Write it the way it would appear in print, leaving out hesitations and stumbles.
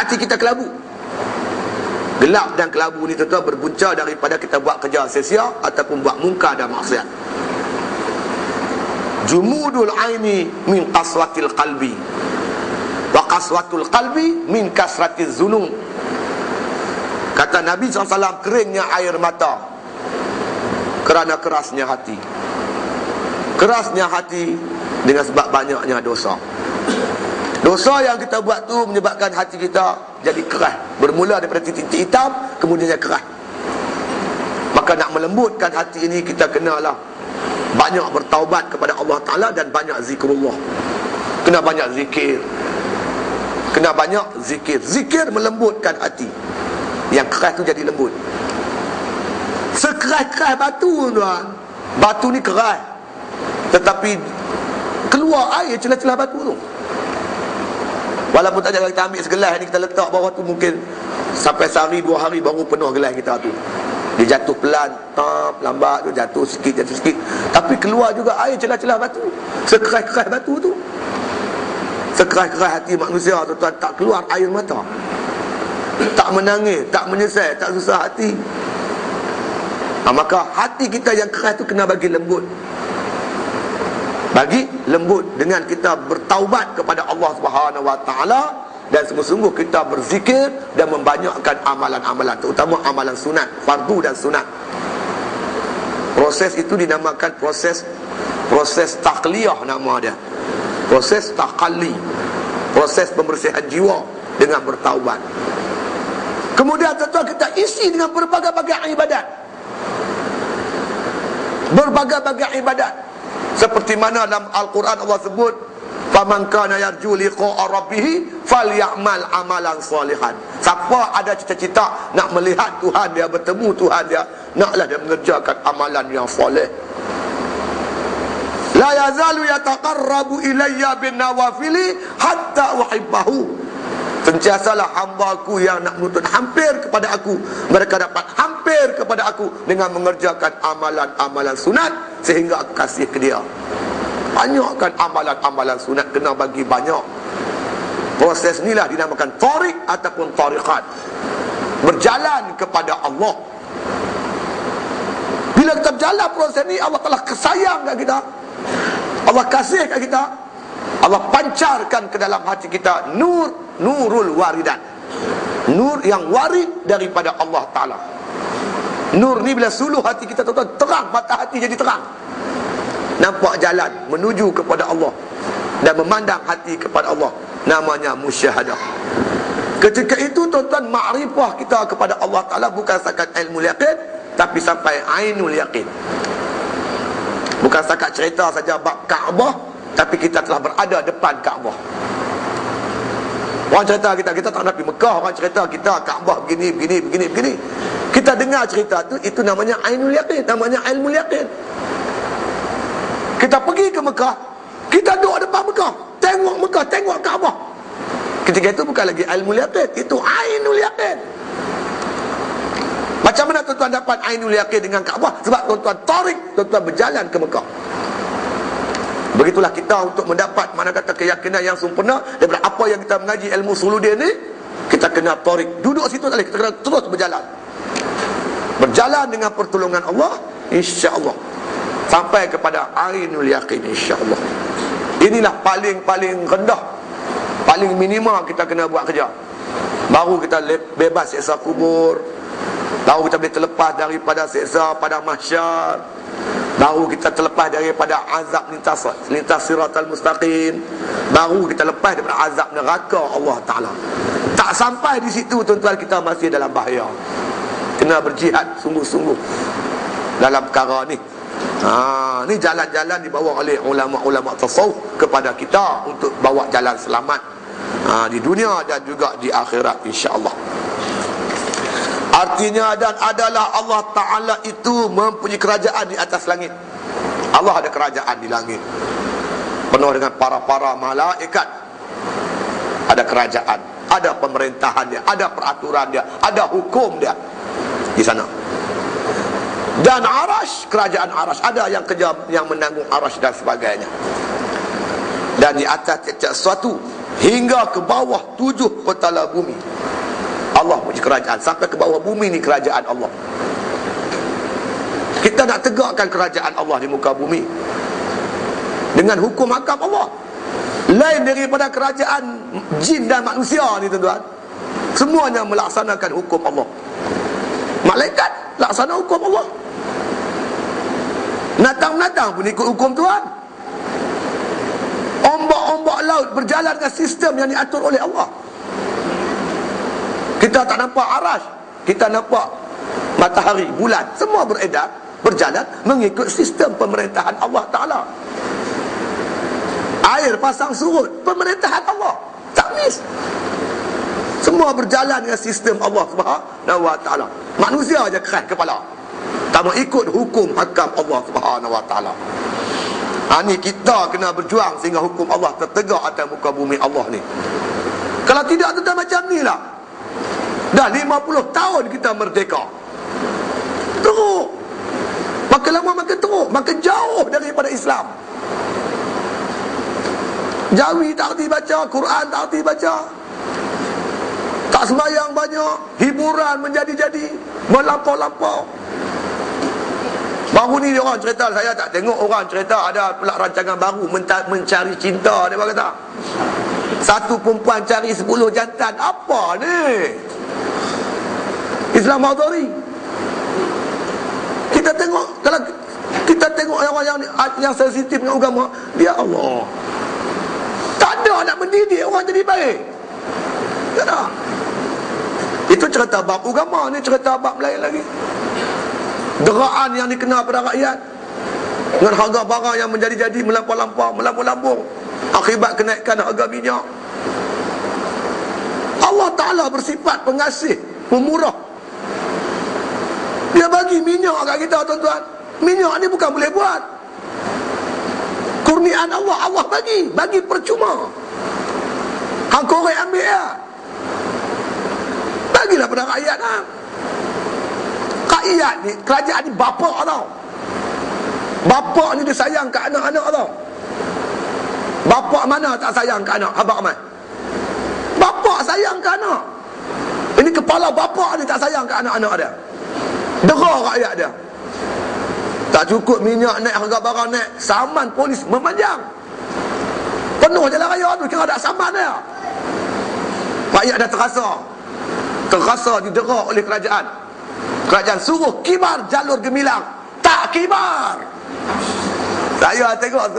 Hati kita kelabu. Gelap dan kelabu ni tuan-tuan berbunca daripada kita buat kerja sia-sia ataupun buat mungkar dan maksiat. Jumudul aini min qaswatil qalbi wa qaswatul qalbi min kasratiz zunub. Kata Nabi SAW, keringnya air mata kerana kerasnya hati. Kerasnya hati dengan sebab banyaknya dosa. Dosa yang kita buat tu menyebabkan hati kita jadi keras. Bermula daripada titik hitam, kemudian dia keras. Maka nak melembutkan hati ini, kita kenalah banyak bertaubat kepada Allah Ta'ala dan banyak zikrullah. Kena banyak zikir. Kena banyak zikir. Zikir melembutkan hati. Yang keras tu jadi lembut. Sekeras-keras batu tuan. Batu ni keras, tetapi keluar air celah-celah batu tu. Walaupun tak ada, kita ambil segelas ni, kita letak bawah tu, mungkin sampai sehari dua hari baru penuh gelas kita tu. Dia jatuh pelan, lambat tu, jatuh sikit. Tapi keluar juga air celah-celah batu. Sekeras-keras batu tu. Sekeras-keras hati manusia tu tuan, tak keluar air mata, tak menangis, tak menyesal, tak susah hati. Maka hati kita yang keras tu kena bagi lembut. Bagi lembut dengan kita bertaubat kepada Allah Subhanahu Wa Taala, dan sungguh-sungguh kita berzikir dan membanyakkan amalan-amalan, terutama amalan sunat, fardu dan sunat. Proses itu dinamakan proses taqliyah, nama dia. Proses taqalli, proses pembersihan jiwa dengan bertaubat. Kemudian tuan-tuan, kita isi dengan berbagai-bagai ibadat. Berbagai-bagai ibadat. Seperti mana dalam Al-Quran Allah sebut, faman kana yarju liqa'a rabbih falyamal amalan salihan. Siapa ada cita-cita nak melihat Tuhan dia, bertemu Tuhan dia, naklah dia mengerjakan amalan yang soleh. La yazalu yataqarrabu ilayya bin nawafili hatta uhibbahu. Sentiasalah hamba-Ku yang nak menuntut hampir kepada Aku, mereka dapat hampir kepada Aku dengan mengerjakan amalan-amalan sunat sehingga Aku kasih ke dia. Banyakkan amalan-amalan sunat, kena bagi banyak. Proses inilah dinamakan tariq ataupun tariqat. Berjalan kepada Allah. Bila kita berjalan proses ni, Allah telah kesayang kat kita, Allah kasih kat kita, Allah pancarkan ke dalam hati kita nurul waridan, nur yang warid daripada Allah Ta'ala. Nur ni bila suluh hati kita, terang, mata hati jadi terang, nampak jalan menuju kepada Allah dan memandang hati kepada Allah. Namanya musyahadah. Ketika itu tuan-tuan, ma'rifah kita kepada Allah Ta'ala bukan setakat ilmu yaqin, tapi sampai ainul yaqin. Bukan setakat cerita saja bab Kaabah, tapi kita telah berada depan Kaabah. Orang cerita kita tak nak pergi Mekah, orang cerita kita Kaabah begini. Kita dengar cerita tu, itu namanya ainul yaqin, namanya ilmu yaqin. Kita pergi ke Mekah, kita duduk depan Mekah, tengok Kaabah. Ketika itu bukan lagi ilmu yaqin, itu ainul yaqin. Macam mana tuan-tuan dapat ainul yaqin dengan Kaabah? Sebab tuan-tuan tarik, tuan-tuan berjalan ke Mekah. Begitulah kita untuk mendapat mana kata keyakinan yang sempurna daripada apa yang kita mengaji ilmu suludin ni, kita kena tarik. Duduk situ tak boleh, kita kena terus berjalan. Berjalan dengan pertolongan Allah, insya-Allah sampai kepada ainul yaqin, insya-Allah. Inilah paling rendah, paling minima kita kena buat kerja. Baru kita bebas siksa kubur, baru kita boleh terlepas daripada siksa pada mahsyar, baru kita terlepas daripada azab lintas siratal mustaqim, baru kita lepas daripada azab neraka Allah Ta'ala. Tak sampai di situ tuan-tuan, kita masih dalam bahaya. Kena berjihad sungguh-sungguh dalam perkara ni. Ni jalan-jalan dibawa oleh ulama-ulama tasawuf kepada kita untuk bawa jalan selamat di dunia dan juga di akhirat, insya-Allah. Artinya, dan adalah Allah Ta'ala itu mempunyai kerajaan di atas langit. Allah ada kerajaan di langit, penuh dengan para malaikat. Ada kerajaan, ada pemerintahan dia, ada peraturan dia, ada hukum dia di sana. Dan arash, kerajaan arash, ada yang kejam yang menanggung arash dan sebagainya. Dan di atas tiap-tiap sesuatu hingga ke bawah 7 petala bumi. Allah punya kerajaan sampai ke bawah bumi ni kerajaan Allah. Kita nak tegakkan kerajaan Allah di muka bumi dengan hukum hakam Allah. Lain daripada kerajaan jin dan manusia ni tuan-tuan. Semuanya melaksanakan hukum Allah. Malaikat laksana hukum Allah. Natang-natang pun ikut hukum Tuhan. Ombak-ombak laut berjalan dengan sistem yang diatur oleh Allah. Kita tak nampak arash, kita nampak matahari, bulan, semua beredar, berjalan mengikut sistem pemerintahan Allah Ta'ala. Air pasang surut, pemerintahan Allah, tak miss. Semua berjalan dengan sistem Allah Subhanahu Wa Ta'ala. Manusia aja keras kepala, tak mau ikut hukum hakam Allah Subhanahu Wa Ta'ala. Ni kita kena berjuang sehingga hukum Allah tertegak atas muka bumi Allah ni. Kalau tidak, tu dah macam ni lah. Dah 50 tahun kita merdeka, teruk. Makin lama makin teruk, makin jauh daripada Islam. Jawi tak erti baca, Quran tak erti baca, tak sembahyang banyak, hiburan menjadi-jadi, melampau-lampau. Baru ni orang cerita, saya tak tengok orang cerita ada pula rancangan baru mencari cinta. Dia kata satu perempuan cari 10 jantan. Apa ni? Islam Maudari. Kita tengok, kalau kita tengok orang yang sensitif dengan agama, ya Allah, tak ada nak mendidik orang jadi baik. Tak ada. Itu cerita bab agama, ni cerita bab lain lagi. Deraan yang dikenal pada rakyat dengan harga barang yang menjadi-jadi, melampau-lampau, akibat kenaikan harga minyak. Allah Ta'ala bersifat pengasih, pemurah. Dia bagi minyak kat kita, tuan-tuan. Minyak ni bukan boleh buat, kurniaan Allah. Allah bagi percuma. Hang korek ambil ya, bagilah pada rakyat lah. Rakyat ni, kerajaan ni bapa tau. Bapa ni dia sayang kat anak-anak tau. Bapa mana tak sayang kat anak? Abang Ahmad, bapa sayang kat anak. Ini kepala bapa ni tak sayang kat anak-anak dia, dera rakyat dia. Tak cukup minyak naik, harga barang naik, saman polis memanjang, penuh jalan raya tu, kira tak saman dia. Rakyat dah terasa didera oleh kerajaan. Kerajaan suruh kibar jalur gemilang, tak kibar. Saya tengok tu